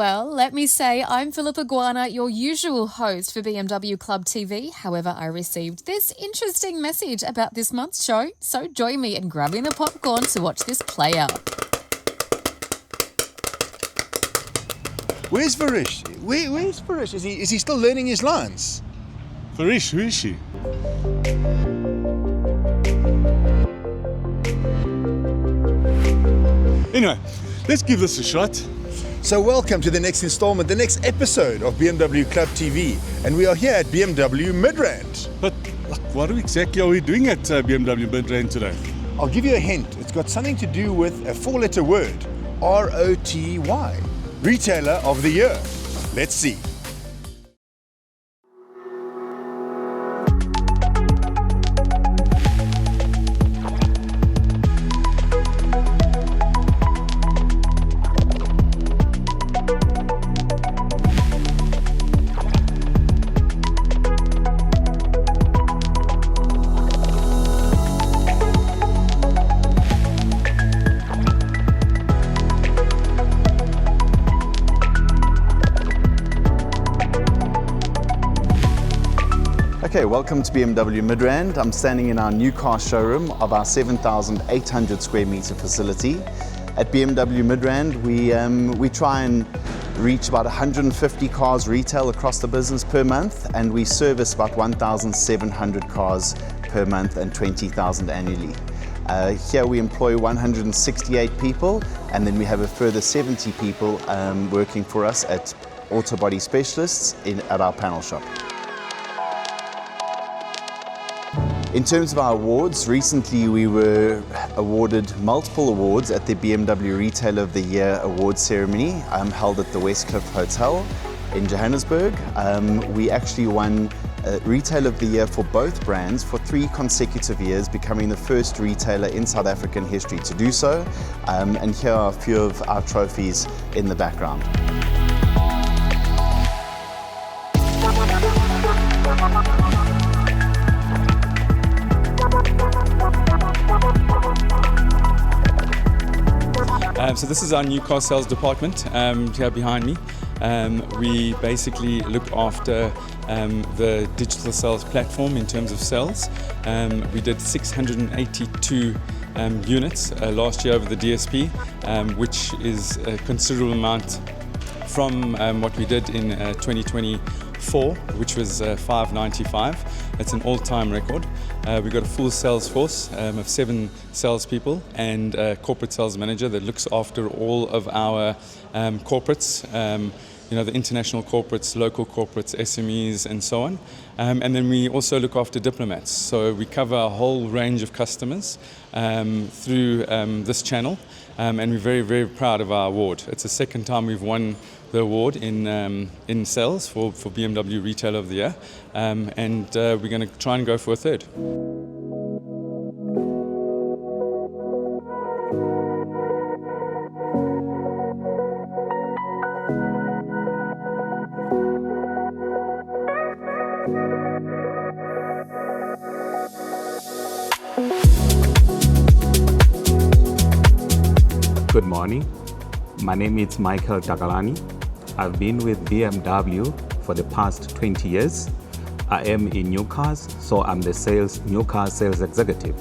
Well, let me say I'm Philippa Guana, your usual host for BMW Club TV. However, I received this interesting message about this month's show, so join me in grabbing the popcorn to watch this play out. Where's Varish? Where's Varish? Is he still learning his lines? Varish, who is she? Anyway, let's give this a shot. So welcome to the next installment, the next episode of BMW Club TV. And we are here at BMW Midrand. But what exactly are we doing at BMW Midrand today? I'll give you a hint. It's got something to do with a four-letter word. ROTY. Retailer of the Year. Let's see. Okay, welcome to BMW Midrand. I'm standing in our new car showroom of our 7,800 square meter facility. At BMW Midrand, we try and reach about 150 cars retail across the business per month, and we service about 1,700 cars per month and 20,000 annually. Here we employ 168 people, and then we have a further 70 people working for us at auto body specialists at our panel shop. In terms of our awards, recently we were awarded multiple awards at the BMW Retailer of the Year Awards ceremony held at the Westcliff Hotel in Johannesburg. We actually won Retailer of the Year for both brands for 3 consecutive years, becoming the first retailer in South African history to do so. And here are a few of our trophies in the background. So this is our new car sales department here behind me. We basically look after the digital sales platform in terms of sales. We did 682 units last year over the DSP, which is a considerable amount from what we did in 2024, which was 595. That's an all-time record. We've got a full sales force of 7 salespeople and a corporate sales manager that looks after all of our corporates, the international corporates, local corporates, SMEs, and so on. And then we also look after diplomats. So we cover a whole range of customers through this channel, and we're very, very proud of our award. It's the second time we've won the award in sales for BMW Retailer of the Year, and we're going to try and go for a third. Good morning. My name is Michael Takalani. I've been with BMW for the past 20 years. I am in new cars, so I'm the new car sales executive.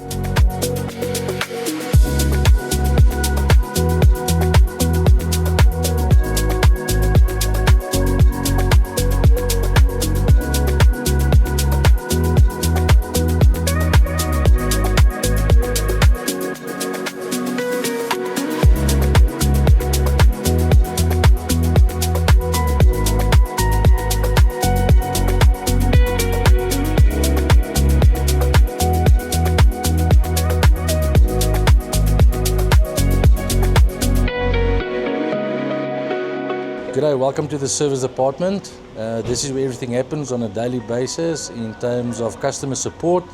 G'day, welcome to the service department. This is where everything happens on a daily basis in terms of customer support.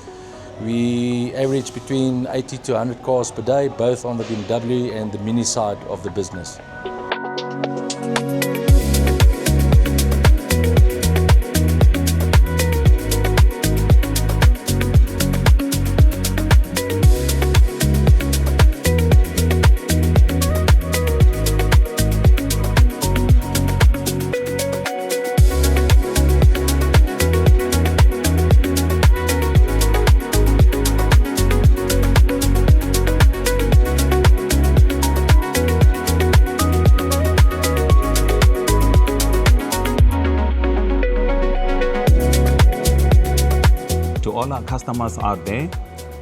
We average between 80 to 100 cars per day, both on the BMW and the Mini side of the business. all our customers out there,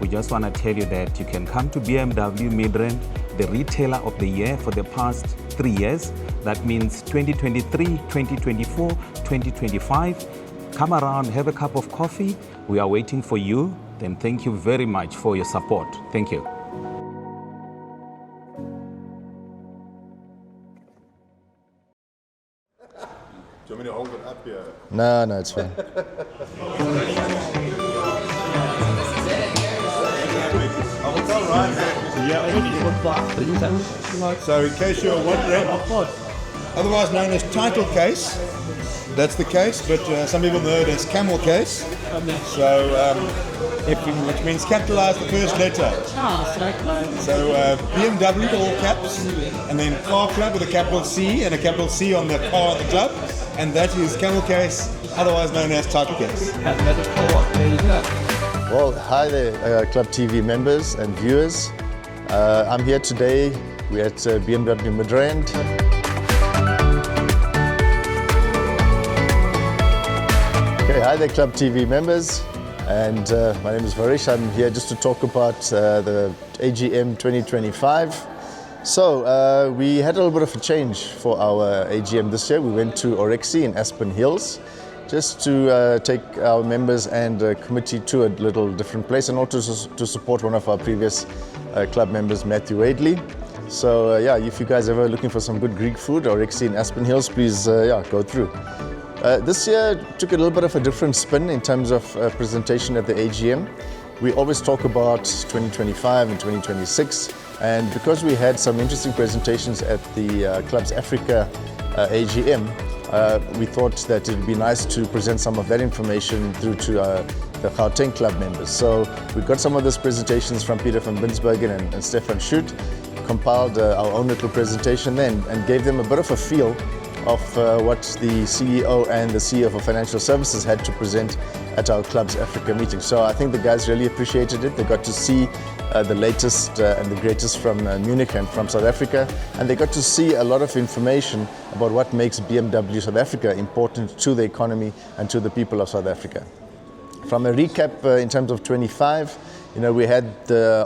we just want to tell you that you can come to BMW Midrand, the retailer of the year for the past 3 years. That means 2023, 2024, 2025. Come around, have a cup of coffee. We are waiting for you. Then thank you very much for your support. Thank you. Do you want me to hold it up here? No, it's fine. So in case you're wondering, otherwise known as title case, that's the case, but some people know it as camel case. So, which means capitalize the first letter. So BMW, all caps, and then Car Club with a capital C and a capital C on the car of the club, and that is camel case, otherwise known as title case. Well, hi there, Club TV members and viewers. I'm here today. We're at BMW Midrand. Okay, hi there, Club TV members. And my name is Varish. I'm here just to talk about the AGM 2025. So we had a little bit of a change for our AGM this year. We went to Orexi in Aspen Hills just to take our members and committee to a little different place, and also to support one of our previous club members, Matthew Wadley. So yeah, if you guys ever looking for some good Greek food, Orexi in Aspen Hills, please go through. This year took a little bit of a different spin in terms of presentation at the AGM. We always talk about 2025 and 2026, and because we had some interesting presentations at the Clubs Africa AGM, we thought that it would be nice to present some of that information through to the Gauteng club members. So we got some of those presentations from Peter van Binsbergen and Stefan Schut, compiled our own little presentation then, and gave them a bit of a feel of what the CEO and the CEO for Financial Services had to present at our Clubs Africa meeting. So I think the guys really appreciated it. They got to see the latest and the greatest from Munich and from South Africa, and they got to see a lot of information about what makes BMW South Africa important to the economy and to the people of South Africa. From a recap in terms of 25, we had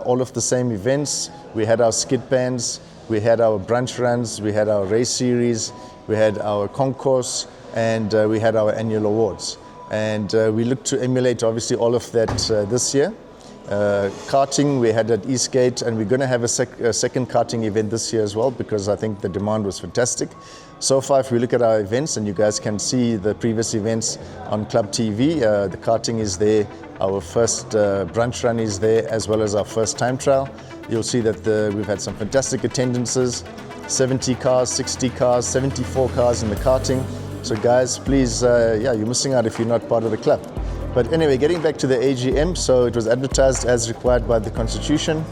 all of the same events. We had our skid bands, we had our brunch runs, we had our race series, we had our concourse, and we had our annual awards. And we look to emulate obviously all of that this year. Karting we had at Eastgate, and we're going to have a second karting event this year as well, because I think the demand was fantastic. So far, if we look at our events, and you guys can see the previous events on Club TV, the karting is there, our first brunch run is there, as well as our first time trial. You'll see that we've had some fantastic attendances, 70 cars, 60 cars, 74 cars in the karting. So guys, please, you're missing out if you're not part of the club. But anyway, getting back to the AGM, so it was advertised as required by the Constitution.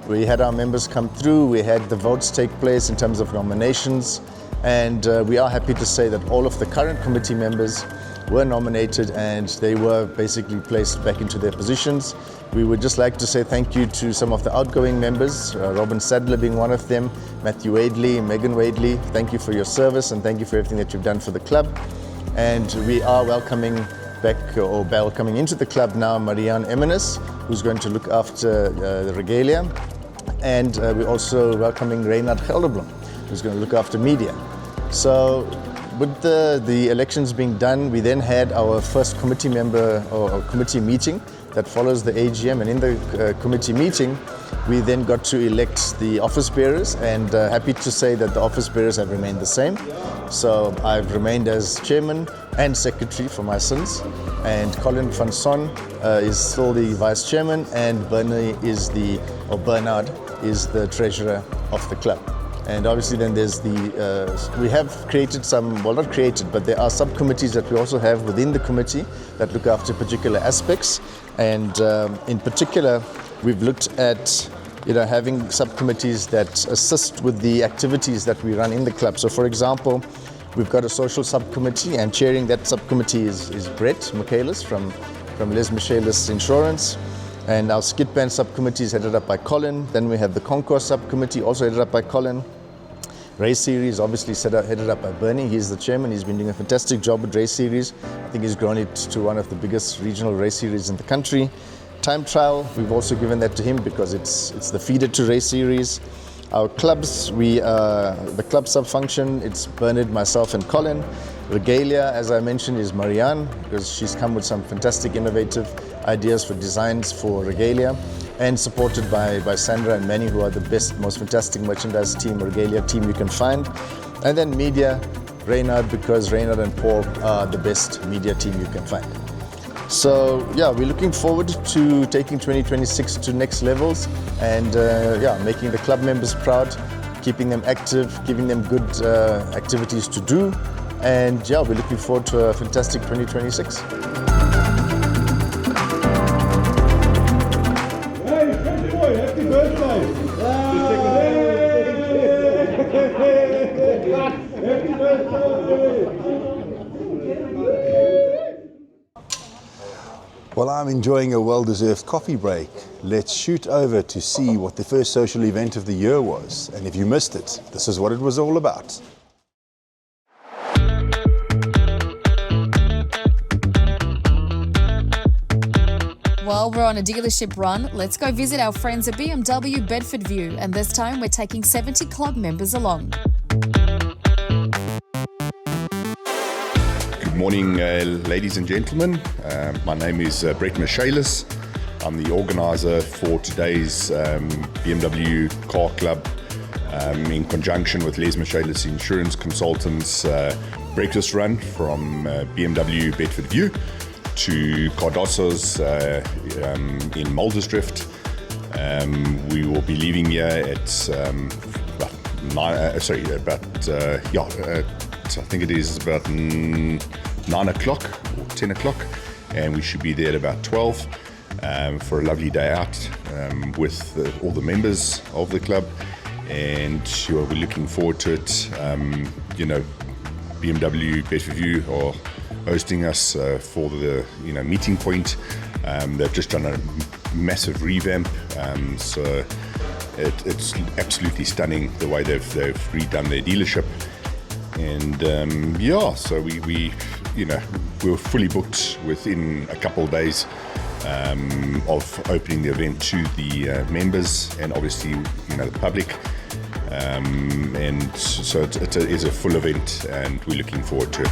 We had our members come through, we had the votes take place in terms of nominations, and we are happy to say that all of the current committee members were nominated and they were basically placed back into their positions. We would just like to say thank you to some of the outgoing members, Robin Sadler being one of them, Matthew Wadley, Megan Wadley. Thank you for your service and thank you for everything that you've done for the club. And we are welcoming into the club now Marianne Eminis, who's going to look after the regalia. And we're also welcoming Reinhard Gelderblom, who's going to look after media. So with the elections being done, we then had our first committee member or committee meeting that follows the AGM, and in the committee meeting we then got to elect the office bearers, and happy to say that the office bearers have remained the same. So I've remained as chairman and secretary for my sins, and Colin van Son is still the vice chairman, and Bernard is the treasurer of the club. And obviously then there's we have created some, well not created, but there are subcommittees that we also have within the committee that look after particular aspects. And in particular, we've looked at having subcommittees that assist with the activities that we run in the club. So for example, we've got a social subcommittee, and chairing that subcommittee is Brett Michaelis from Les Michaelis Insurance. And our skid band subcommittee is headed up by Colin. Then we have the concourse subcommittee, also headed up by Colin. Race Series, obviously headed up by Bernie. He's the chairman. He's been doing a fantastic job with Race Series. I think he's grown it to one of the biggest regional race series in the country. Time trial, we've also given that to him because it's the feeder to Race Series. Our clubs, the club sub-function, it's Bernard, myself and Colin. Regalia, as I mentioned, is Marianne, because she's come with some fantastic innovative ideas for designs for Regalia, and supported by Sandra and Manny, who are the best, most fantastic merchandise team, Regalia team you can find. And then media, Reynard, because Reynard and Paul are the best media team you can find. So yeah, we're looking forward to taking 2026 to next levels and making the club members proud, keeping them active, giving them good activities to do. And yeah, we're looking forward to a fantastic 2026. Well, I'm enjoying a well-deserved coffee break. Let's shoot over to see what the first social event of the year was. And if you missed it, this is what it was all about. While we're on a dealership run, let's go visit our friends at BMW Bedford View, and this time we're taking 70 club members along. Good morning, ladies and gentlemen. My name is Brett Michaelis. I'm the organizer for today's BMW Car Club in conjunction with Les Michaelis Insurance Consultants breakfast run from BMW Bedford View to Cardosso's in Muldersdrift. We will be leaving here at I think it is about 9 o'clock or 10 o'clock, and we should be there at about 12 for a lovely day out with all the members of the club, and we're looking forward to it. BMW Bedford View are hosting us for the meeting point. They've just done a massive revamp, so it's absolutely stunning the way they've redone their dealership. And so we're fully booked within a couple of days of opening the event to the members and obviously the public. And so it is a full event, and we're looking forward to it.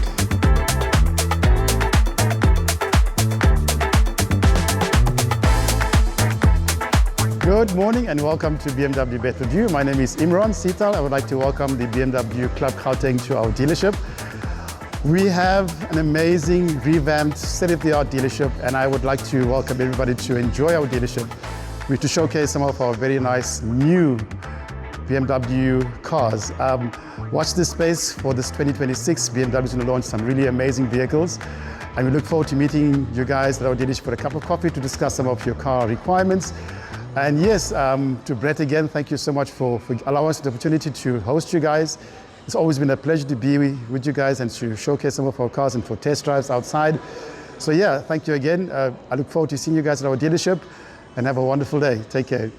Good morning and welcome to BMW Bedford View. My name is Imran Sital. I would like to welcome the BMW Club Gauteng to our dealership. We have an amazing, revamped, state-of-the-art dealership, and I would like to welcome everybody to enjoy our dealership. We're to showcase some of our very nice new BMW cars. Watch this space for this 2026. BMW is going to launch some really amazing vehicles. And we look forward to meeting you guys at our dealership for a cup of coffee to discuss some of your car requirements. And yes, to Brett again, thank you so much for allowing us the opportunity to host you guys. It's always been a pleasure to be with you guys and to showcase some of our cars and for test drives outside. So yeah, thank you again. I look forward to seeing you guys at our dealership, and have a wonderful day. Take care.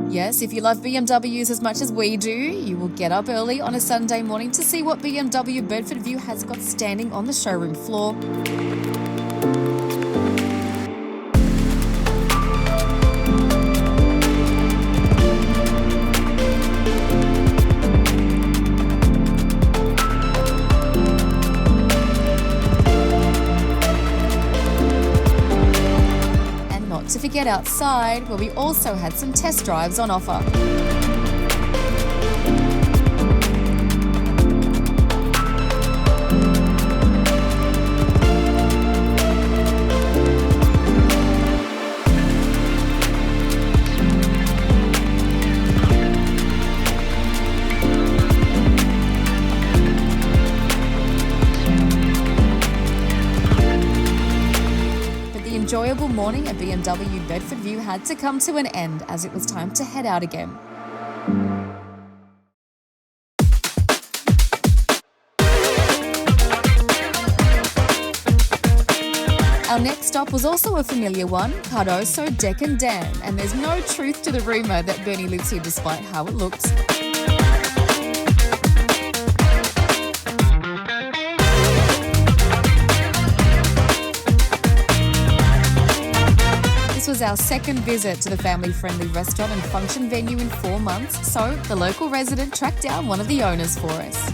Yes, if you love BMWs as much as we do, you will get up early on a Sunday morning to see what BMW Bedford View has got standing on the showroom floor. To forget outside, where we also had some test drives on offer. Enjoyable morning at BMW Bedford View had to come to an end as it was time to head out again. Our next stop was also a familiar one, Cardoso, Deck and Dam, and there's no truth to the rumour that Bernie lives here despite how it looks. This was our second visit to the family-friendly restaurant and function venue in 4 months, so the local resident tracked down one of the owners for us.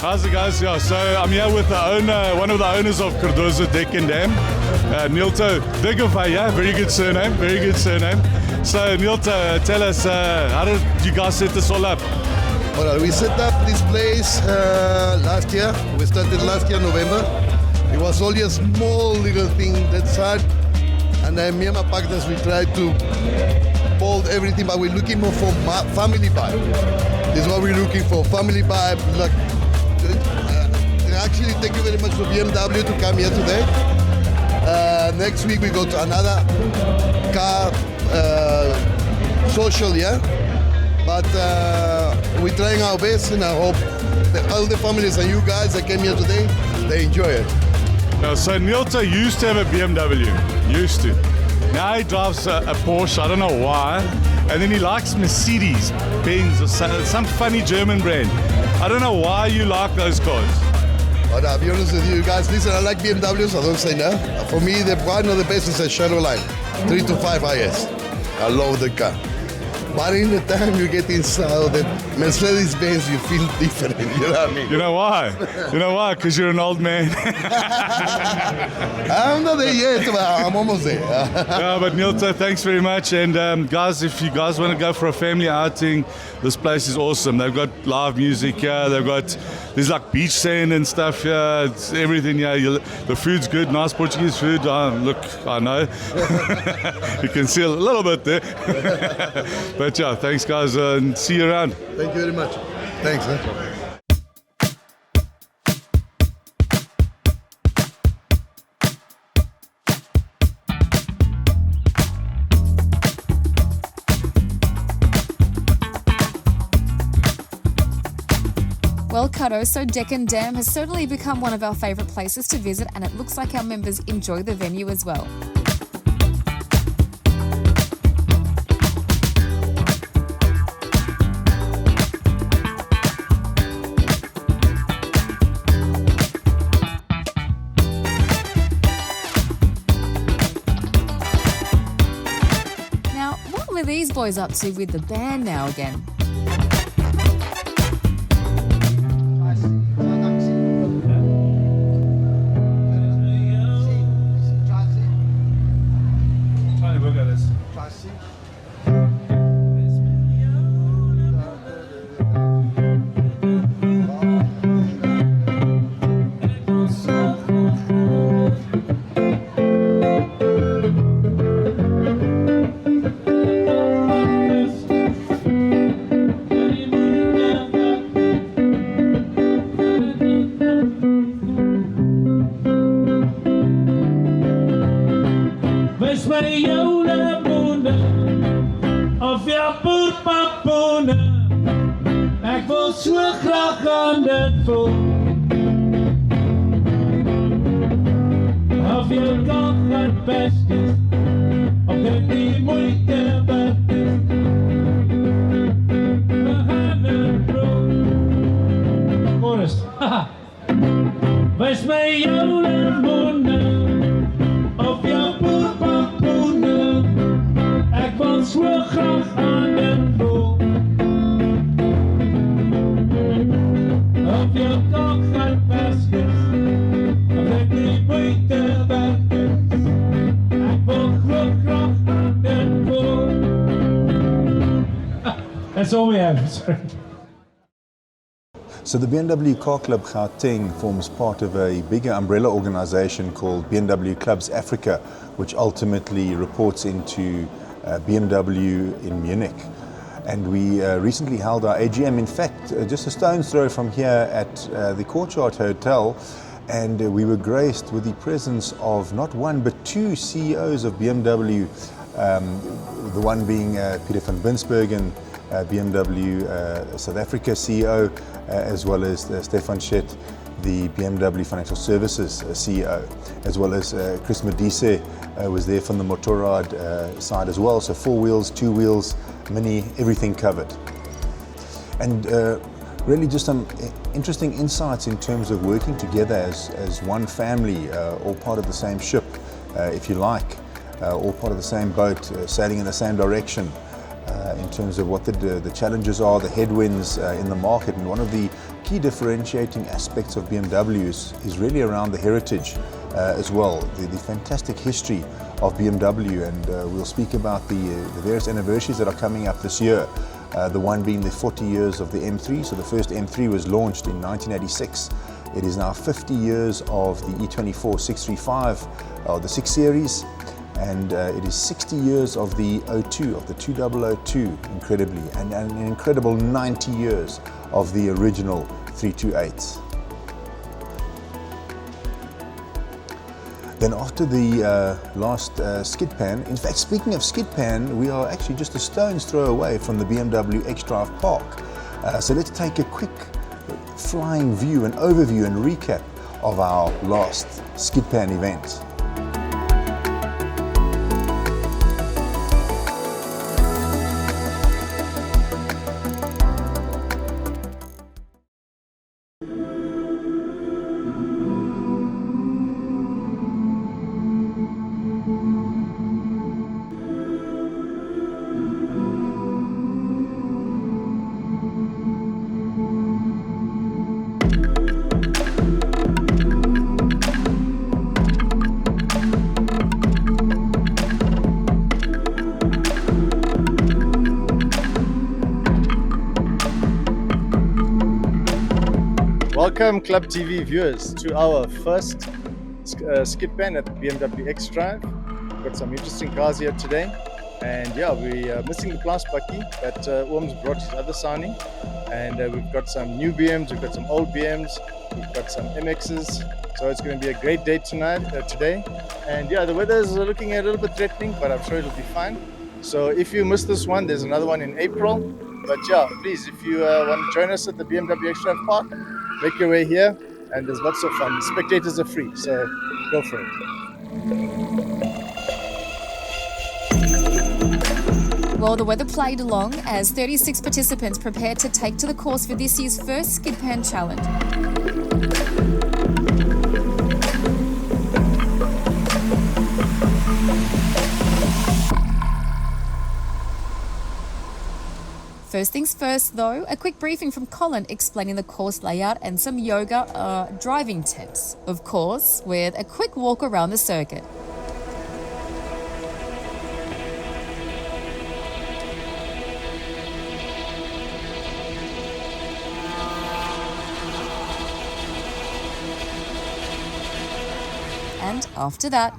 How's it guys? Yeah, so I'm here with the owner, one of the owners of Cardoso Deck and Dam, Nilto Digavaya. Very good surname, very good surname. So Nilto, tell us, how did you guys set this all up? Well, we set up this place last year. We started last year November. It was only a small little thing that started, and then me and my partners, we tried to mold everything, but we're looking more for family vibe. This is what we're looking for, family vibe. Like, actually, thank you very much for BMW to come here today. Next week we go to another car social, yeah? But we're trying our best, and I hope that all the families and you guys that came here today, they enjoy it. So Nilto used to have a BMW, used to. Now he drives a Porsche, I don't know why. And then he likes Mercedes, Benz, or some funny German brand. I don't know why you like those cars. But I'll be honest with you guys, listen, I like BMWs, I don't say no. For me, one of the best is a Chevrolet 325 IS. I love the car. But in the time you get inside the Mercedes-Benz, you feel different, you know what I mean? You know why? You know why? Because you're an old man. I'm not there yet, but I'm almost there. Yeah, but Nilto, thanks very much. And guys, if you guys want to go for a family outing, this place is awesome. They've got live music here. There's like beach sand and stuff here. It's everything here. The food's good, nice Portuguese food. Look, I know. You can see a little bit there. But yeah, thanks guys, and see you around. Thank you very much. Thanks. Well, Cardoso Deck and Dam has certainly become one of our favourite places to visit, and it looks like our members enjoy the venue as well. Now, what were these boys up to with the band now again? Ek wil so graag aan dit voel. Of jou dag het best is, of dit die moeite werd is. We gaan het proef. Chorus. Wees my jou lemoene, of jou poepampoene. Ek wil so graag aan dit voel. Of jou dag het best is, of dit die moeite werd is. Ek wil so graag aan dit voel. That's all we have. Sorry. So the BMW Car Club Gauteng forms part of a bigger umbrella organization called BMW Clubs Africa, which ultimately reports into BMW in Munich. And we recently held our AGM, in fact, just a stone's throw from here at the Courtyard Hotel, and we were graced with the presence of not one but two CEOs of BMW, the one being Peter van Binsbergen, BMW South Africa CEO, as well as Stefan Schett, the BMW Financial Services CEO, as well as Chris Medise was there from the Motorrad side as well. So 4 wheels, 2 wheels, Mini, everything covered. And really just some interesting insights in terms of working together as one family, all part of the same ship, if you like, all part of the same boat, sailing in the same direction. In terms of what the challenges are, the headwinds in the market. And one of the key differentiating aspects of BMW is really around the heritage as well, the fantastic history of BMW. And we'll speak about the various anniversaries that are coming up this year. The one being the 40 years of the M3. So the first M3 was launched in 1986. It is now 50 years of the E24 635, the 6 Series. And it is 60 years of the 02, of the 2002, incredibly, and an incredible 90 years of the original 328s. Then after the last skid pan, in fact, speaking of skid pan, we are actually just a stone's throw away from the BMW X-Drive Park. So let's take a quick flying view, an overview and recap of our last skid pan event. Welcome Club TV viewers to our first skid pan at the BMW X-Drive. Got some interesting cars here today, and yeah, we are missing the Plus Bucky, but Ooms brought his other signing, and we've got some new BMs, we've got some old BMs, we've got some MXs, so it's going to be a great day today. And yeah, the weather is looking a little bit threatening, but I'm sure it'll be fine. So if you missed this one, there's another one in April. But yeah, please, if you want to join us at the BMW X-Drive Park, make your way here, and there's lots of fun. The spectators are free, so go for it. Well, the weather played along as 36 participants prepared to take to the course for this year's first Skid Pan Challenge. First things first, though, a quick briefing from Colin explaining the course layout and some yoga driving tips. Of course, with a quick walk around the circuit. And after that,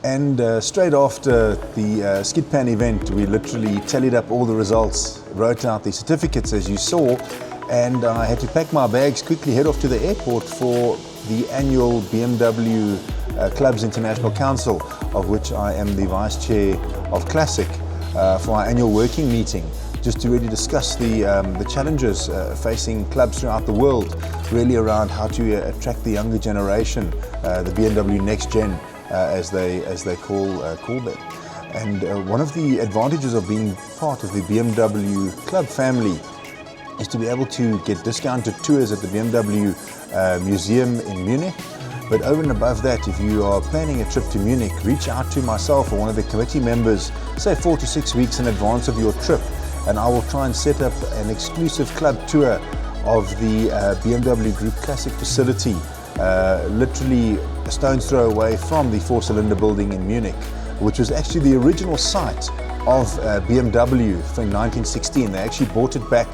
And straight after the skid pan event, we literally tallied up all the results, wrote out the certificates as you saw, and I had to pack my bags, quickly head off to the airport for the annual BMW Clubs International Council, of which I am the Vice Chair of Classic, for our annual working meeting, just to really discuss the challenges facing clubs throughout the world, really around how to attract the younger generation, the BMW Next Gen, as they call them. And one of the advantages of being part of the BMW Club family is to be able to get discounted tours at the BMW Museum in Munich. But over and above that, if you are planning a trip to Munich, reach out to myself or one of the committee members, say 4 to 6 weeks in advance of your trip, and I will try and set up an exclusive club tour of the BMW Group Classic facility, literally a stone's throw away from the four-cylinder building in Munich, which was actually the original site of BMW from 1916. They actually bought it back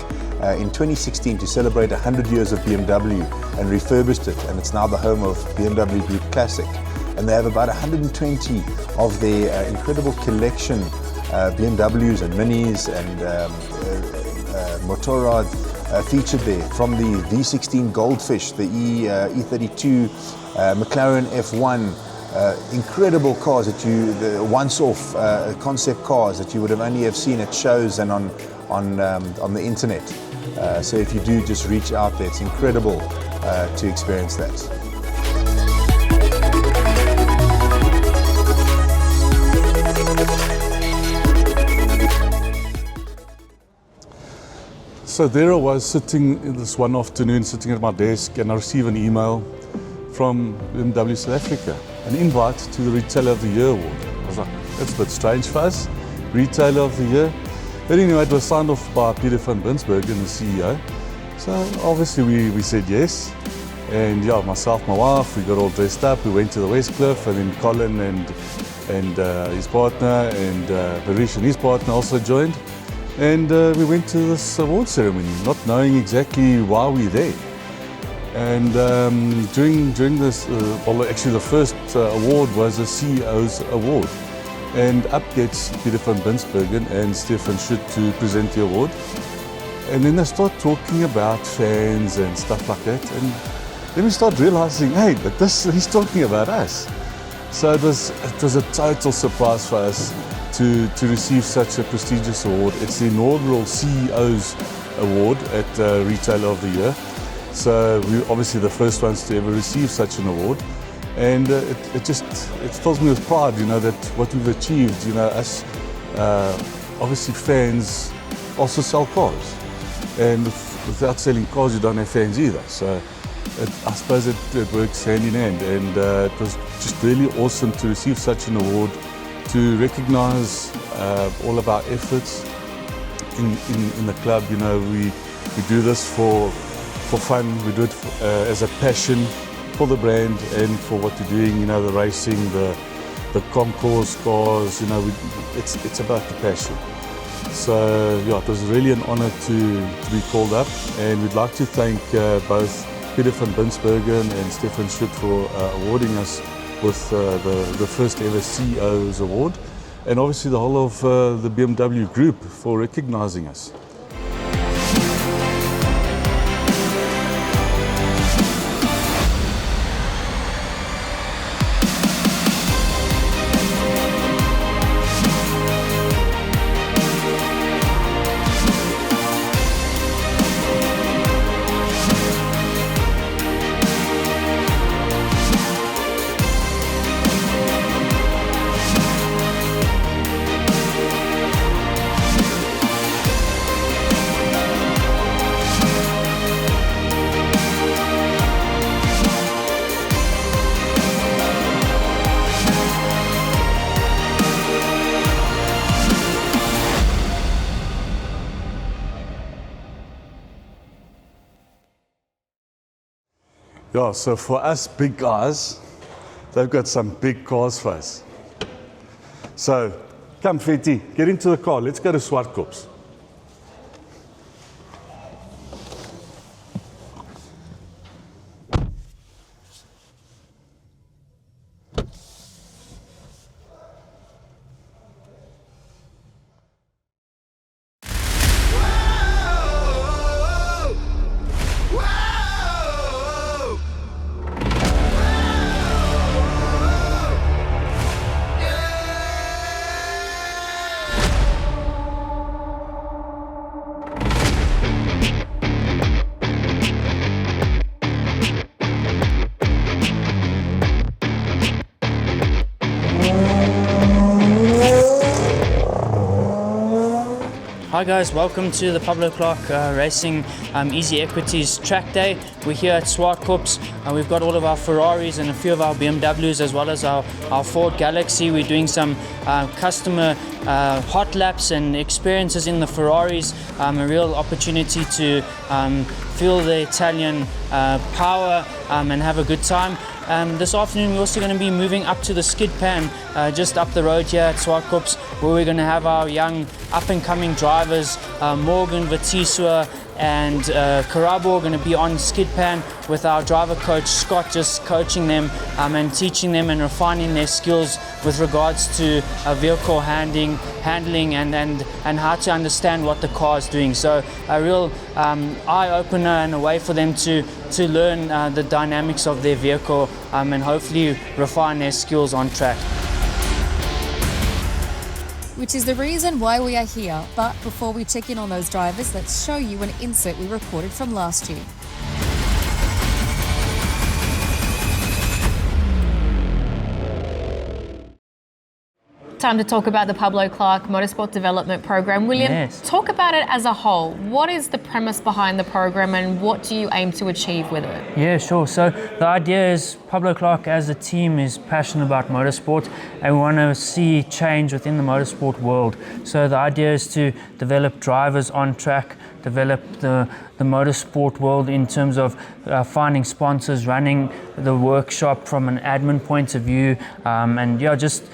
in 2016 to celebrate 100 years of BMW and refurbished it, and it's now the home of BMW Group Classic. And they have about 120 of their incredible collection BMWs and Minis and Motorrad featured there, from the V16 Goldfish, the E32 McLaren F1, incredible cars that the once-off concept cars that you would have only have seen at shows and on the internet. So if you do, just reach out there. It's incredible to experience that. So there I was sitting this one afternoon, sitting at my desk, and I received an email from BMW South Africa, an invite to the Retailer of the Year award. I was like, that's a bit strange for us, Retailer of the Year. But anyway, it was signed off by Peter van Binsbergen, the CEO. So obviously we said yes. And yeah, myself, my wife, we got all dressed up. We went to the West Cliff, and then Colin and his partner and Barish and his partner also joined. And we went to this award ceremony, not knowing exactly why we're there. And during this, well, actually the first award was a CEO's award. And up gets Peter van Binsbergen and Stefan Schutt to present the award. And then they start talking about fans and stuff like that. And then we start realizing, hey, but he's talking about us. So it was a total surprise for us to receive such a prestigious award. It's the inaugural CEO's award at Retailer of the Year. So we're obviously the first ones to ever receive such an award. And it fills me with pride, you know, that what we've achieved, you know, us, obviously fans also sell cars. And without selling cars, you don't have fans either. So I suppose it works hand in hand. And it was just really awesome to receive such an award, to recognize all of our efforts in the club. You know, we do this for fun. We do it as a passion for the brand and for what we're doing. You know, the racing, the concourse cars. You know, it's about the passion. So yeah, it was really an honor to be called up, and we'd like to thank both Peter van Binsbergen and Stefan Schutt for awarding us with the first ever CEO's award, and obviously the whole of the BMW Group for recognizing us. Yeah, so for us big guys, they've got some big cars for us. So, come Fetty, get into the car, let's go to Swartkops. Hi guys, welcome to the Pablo Clark Racing Easy Equities Track Day. We're here at Zwartkops. We've got all of our Ferraris and a few of our BMWs as well as our Ford Galaxy. We're doing some customer hot laps and experiences in the Ferraris. A real opportunity to feel the Italian power and have a good time. This afternoon we're also going to be moving up to the skid pan just up the road here at Zwartkops, where we're going to have our young up-and-coming drivers, Morgan, Vatisua and Karabo are going to be on skid pan with our driver coach Scott, just coaching them and teaching them and refining their skills with regards to vehicle handling and how to understand what the car is doing. So a real eye-opener and a way for them to learn the dynamics of their vehicle and hopefully refine their skills on track. Which is the reason why we are here. But before we check in on those drivers, let's show you an insert we recorded from last year. Time to talk about the Pablo Clark Motorsport Development Program. William, Yes. talk about it as a whole. What is the premise behind the program and what do you aim to achieve with it? Yeah, sure. So the idea is Pablo Clark as a team is passionate about motorsport and we want to see change within the motorsport world. So the idea is to develop drivers on track, develop the motorsport world in terms of finding sponsors, running the workshop from an admin point of view, and yeah, just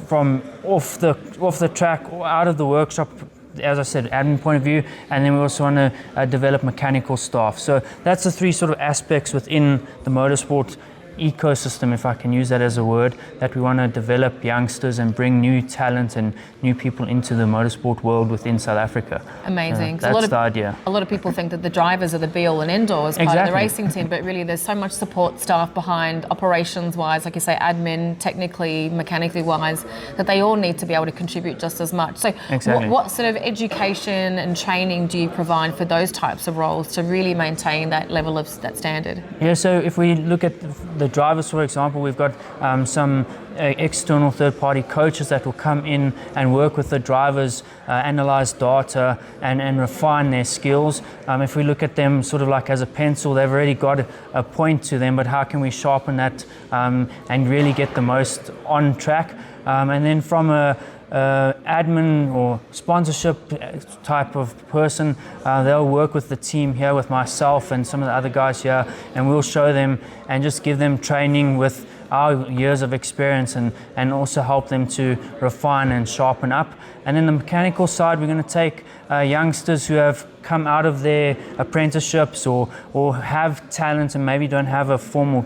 from off the track, out of the workshop, as I said, admin point of view, and then we also want to develop mechanical staff. So that's the three sort of aspects within the motorsport ecosystem, if I can use that as a word, that we want to develop youngsters and bring new talent and new people into the motorsport world within South Africa. Amazing. That's the idea. A lot of people think that the drivers are the be-all and end-all as part of the Exactly. racing team, but really there's so much support staff behind, operations-wise, like you say, admin, technically, mechanically-wise, that they all need to be able to contribute just as much. So Exactly. what sort of education and training do you provide for those types of roles to really maintain that level of that standard? Yeah, so if we look at the drivers, for example, we've got some external third-party coaches that will come in and work with the drivers, analyze data and refine their skills. If we look at them sort of like as a pencil, they've already got a point to them, but how can we sharpen that and really get the most on track? And then from a admin or sponsorship type of person, they'll work with the team here, with myself and some of the other guys here, and we'll show them and just give them training with our years of experience and also help them to refine and sharpen up. And then the mechanical side, we're going to take youngsters who have come out of their apprenticeships or have talent and maybe don't have a formal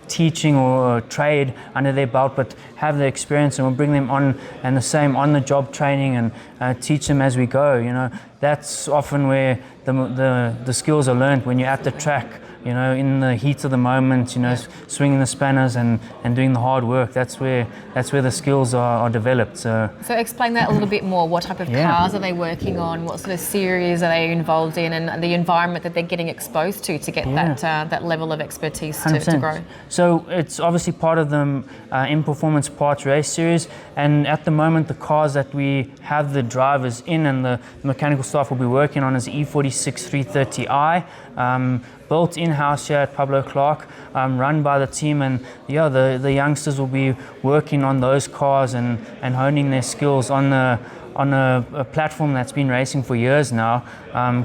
teaching or trade under their belt, but have the experience, and we'll bring them on and the same on-the-job training and teach them as we go. You know, that's often where the skills are learned when you're at the track. You know, in the heat of the moment, you know, swinging the spanners and doing the hard work. That's where the skills are developed. So explain that a little bit more. What type of cars are they working on? What sort of series are they involved in, and the environment that they're getting exposed to get that level of expertise to grow? So it's obviously part of the In Performance Parts race series, and at the moment the cars that we have the drivers in and the mechanical staff will be working on is the E46 330i. Built in-house here at Pablo Clark, run by the team, and the youngsters will be working on those cars and honing their skills on a platform that's been racing for years now,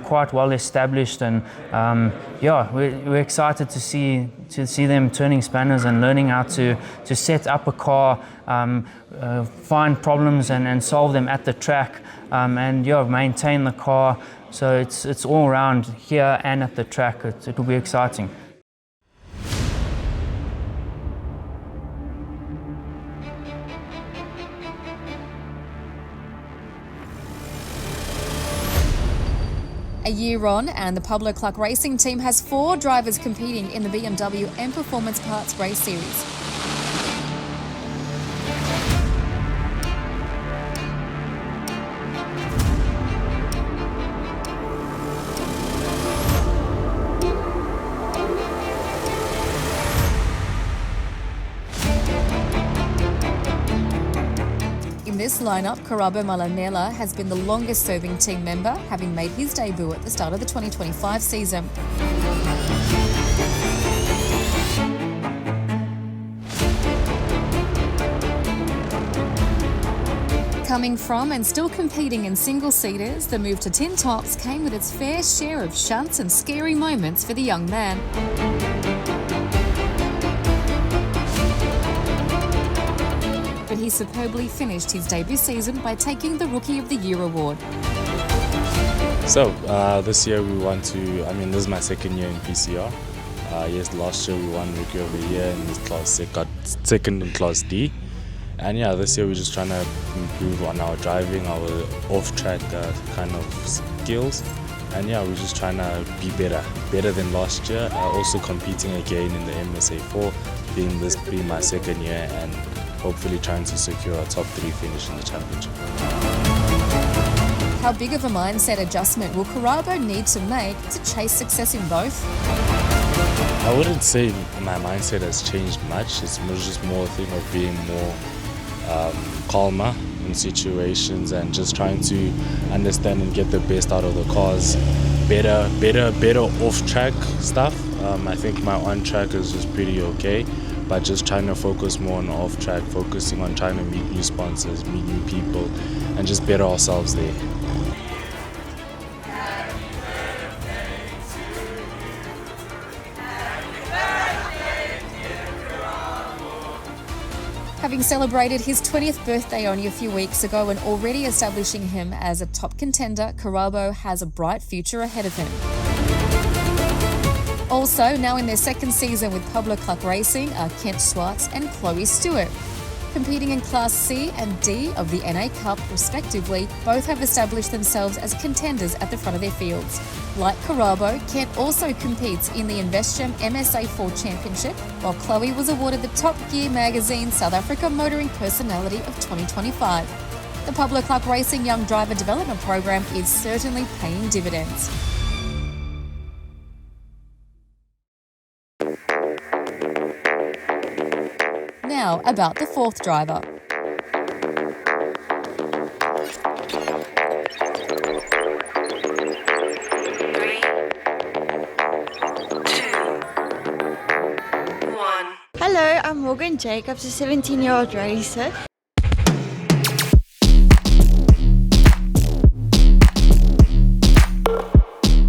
quite well established, and we're excited to see them turning spanners and learning how to set up a car, find problems and solve them at the track, and maintain the car. So it's all around here and at the track. It will be exciting. A year on, and the Pablo Clark Racing team has 4 drivers competing in the BMW M Performance Parts race series. In this lineup, Karabo Malanela has been the longest-serving team member, having made his debut at the start of the 2025 season. Coming from and still competing in single-seaters, the move to tin tops came with its fair share of shunts and scary moments for the young man. But he superbly finished his debut season by taking the Rookie of the Year award. So this year we want to, this is my second year in PCR. Yes, last year we won Rookie of the Year in this class, got second in Class D. And yeah, this year we're just trying to improve on our driving, our off-track kind of skills. And yeah, we're just trying to be better than last year. Also competing again in the MSA4, being my second year, and hopefully trying to secure a top 3 finish in the championship. How big of a mindset adjustment will Karabo need to make to chase success in both? I wouldn't say my mindset has changed much. It's just more a thing of being more calmer in situations and just trying to understand and get the best out of the cars. Better off-track stuff. I think my on-track is just pretty okay, but just trying to focus more on off-track, focusing on trying to meet new sponsors, meet new people, and just better ourselves there. Having celebrated his 20th birthday only a few weeks ago and already establishing him as a top contender, Karabo has a bright future ahead of him. Also, now in their second season with Pablo Clark Racing are Kent Swartz and Chloe Stewart. Competing in Class C and D of the NA Cup, respectively, both have established themselves as contenders at the front of their fields. Like Karabo, Kent also competes in the Investgem MSA4 Championship, while Chloe was awarded the Top Gear Magazine South Africa Motoring Personality of 2025. The Pablo Clark Racing Young Driver Development Program is certainly paying dividends. Now about the fourth driver. Hello, I'm Morgan Jacobs, a 17-year-old racer.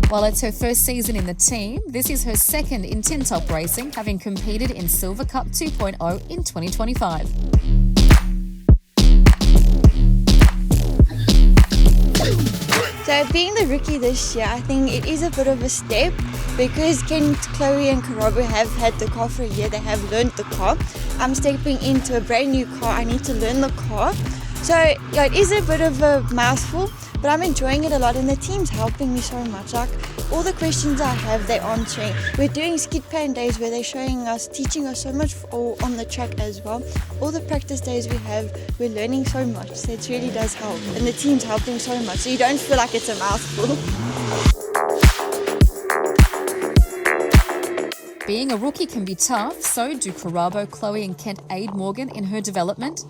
While it's her first season in the team, this is her second in tin top racing, having competed in Silver Cup 2.0 in 2025. So being the rookie this year, I think it is a bit of a step because Kent, Chloe and Karabo have had the car for a year. They have learned the car. I'm stepping into a brand new car. I need to learn the car. So yeah, it is a bit of a mouthful, but I'm enjoying it a lot and the team's helping me so much. Like all the questions I have, they're answering. We're doing skid pan days where they're showing us, teaching us so much on the track as well. All the practice days we have, we're learning so much. So it really does help and the team's helping so much. So you don't feel like it's a mouthful. Being a rookie can be tough, so do Karabo, Chloe and Kent aid Morgan in her development?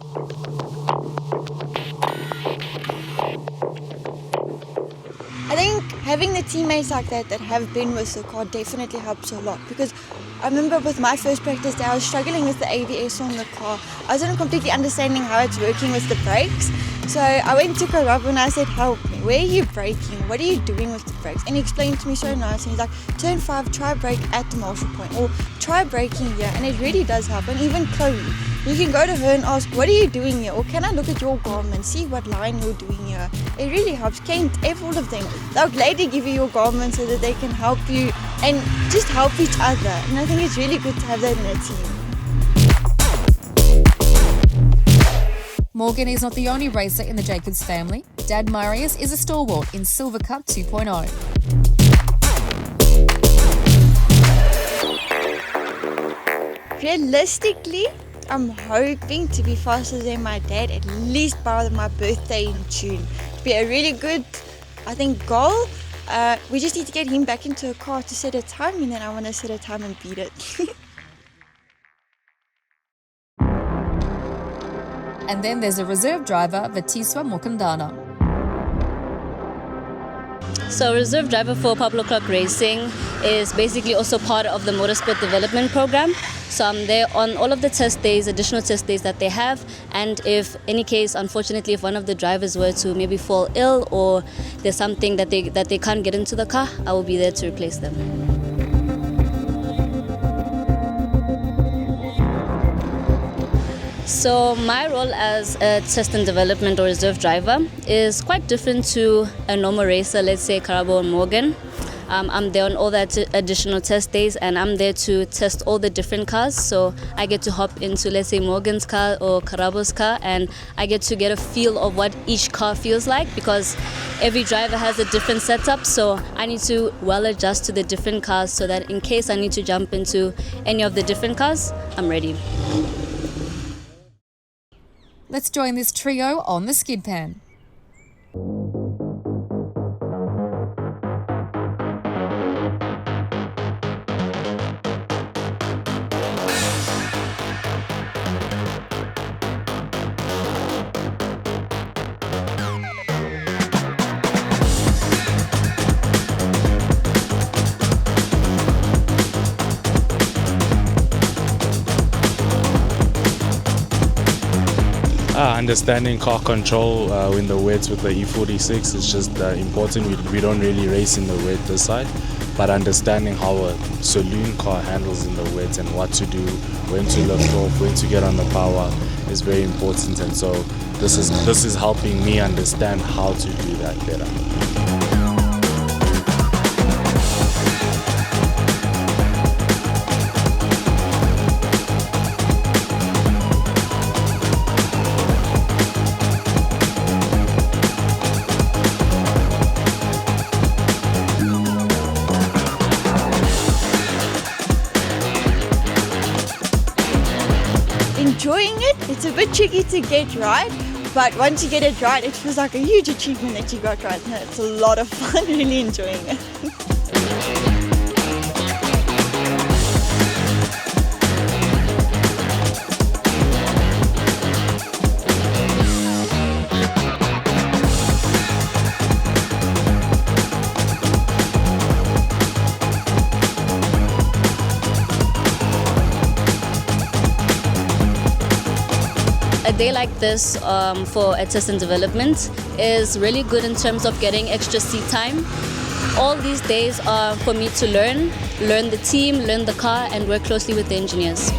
I think having the teammates like that have been with the car definitely helps a lot because I remember with my first practice day I was struggling with the ABS on the car. I wasn't completely understanding how it's working with the brakes. So I went to Karabo and I said, help me, where are you braking? What are you doing with the brakes? And he explained to me so nice. And he's like, turn 5, try brake at the marshal point or try braking here. And it really does help. And even Chloe, you can go to her and ask, what are you doing here? Or can I look at your garment, see what line you're doing here? It really helps. Kent, all of them, they'll gladly give you your garment so that they can help you and just help each other. And I think it's really good to have that in a team. Morgan is not the only racer in the Jacobs family. Dad Marius is a stalwart in Silver Cup 2.0. Realistically, I'm hoping to be faster than my dad, at least by my birthday in June. To be a really good, I think, goal. We just need to get him back into a car to set a time, and then I want to set a time and beat it. And then there's a reserve driver, Vatiswa Mokandana. So reserve driver for Pablo Clark Racing is basically also part of the motorsport development program. So I'm there on all of the test days, additional test days that they have. And if any case, unfortunately, if one of the drivers were to maybe fall ill or there's something that they can't get into the car, I will be there to replace them. So my role as a test and development or reserve driver is quite different to a normal racer, let's say Karabo or Morgan. I'm there on all that additional test days, and I'm there to test all the different cars. So I get to hop into, let's say, Morgan's car or Karabo's car, and I get to get a feel of what each car feels like, because every driver has a different setup. So I need to well adjust to the different cars so that in case I need to jump into any of the different cars, I'm ready. Let's join this trio on the skid pan. Understanding car control in the wets with the E46 is just important. We don't really race in the wet this side, but understanding how a saloon car handles in the wet and what to do, when to lift off, when to get on the power is very important. And so this is helping me understand how to do that better. Enjoying it. It's a bit tricky to get right, but once you get it right, it feels like a huge achievement that you got right. And it's a lot of fun, really enjoying it. A day like this for a test and development is really good in terms of getting extra seat time. All these days are for me to learn the team, learn the car, and work closely with the engineers.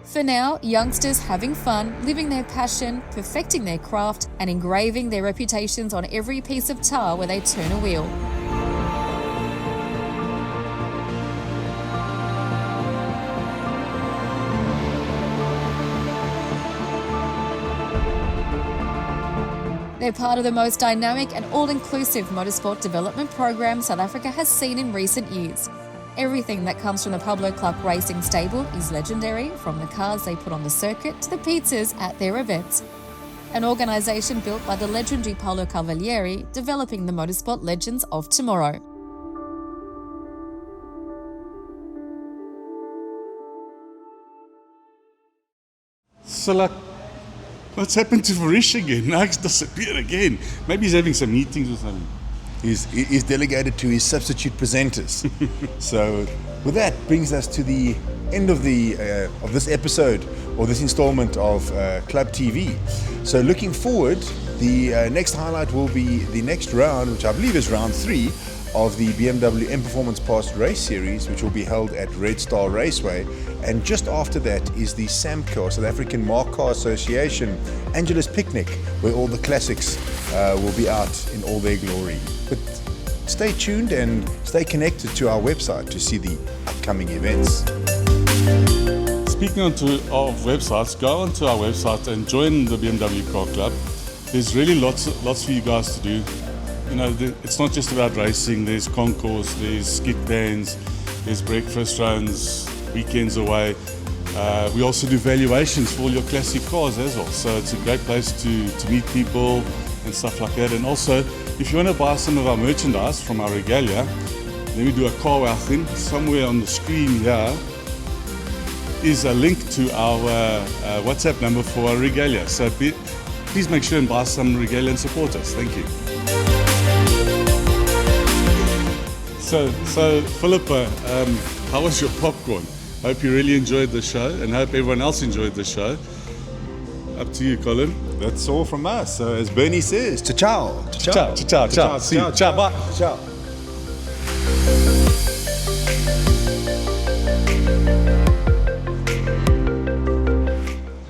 For now, youngsters having fun, living their passion, perfecting their craft, and engraving their reputations on every piece of tar where they turn a wheel. They're part of the most dynamic and all-inclusive motorsport development program South Africa has seen in recent years. Everything that comes from the Pablo Clark Racing stable is legendary, from the cars they put on the circuit to the pizzas at their events. An organisation built by the legendary Paolo Cavalieri, developing the motorsport legends of tomorrow. So like, what's happened to Varish again? Now he's disappeared again. Maybe he's having some meetings or something. He's delegated to his substitute presenters. So with that brings us to the end of this episode, or this installment of Club TV. So looking forward, the next highlight will be the next round, which I believe is round 3 of the BMW M Performance Pass Race Series, which will be held at Red Star Raceway. And just after that is the SAMCA, South African Mark Car Association Angeles Picnic, where all the classics will be out in all their glory. But stay tuned and stay connected to our website to see the upcoming events. Speaking of websites, go onto our website and join the BMW Car Club. There's really lots for you guys to do. it's not just about racing. There's concourse, there's skid bands, there's breakfast runs, weekends away. We also do valuations for all your classic cars as well. So it's a great place to meet people and stuff like that. And also, if you want to buy some of our merchandise from our regalia, let me do a car wow thing. Somewhere on the screen here is a link to our WhatsApp number for our regalia. So please make sure and buy some regalia and support us. Thank you. So Philippa, how was your popcorn? Hope you really enjoyed the show, and hope everyone else enjoyed the show. Up to you, Colin. That's all from us. So as Bernie says, ciao. Ciao, ciao, ciao. See you. Ciao, bye. Ciao.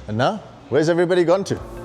And now, where's everybody gone to?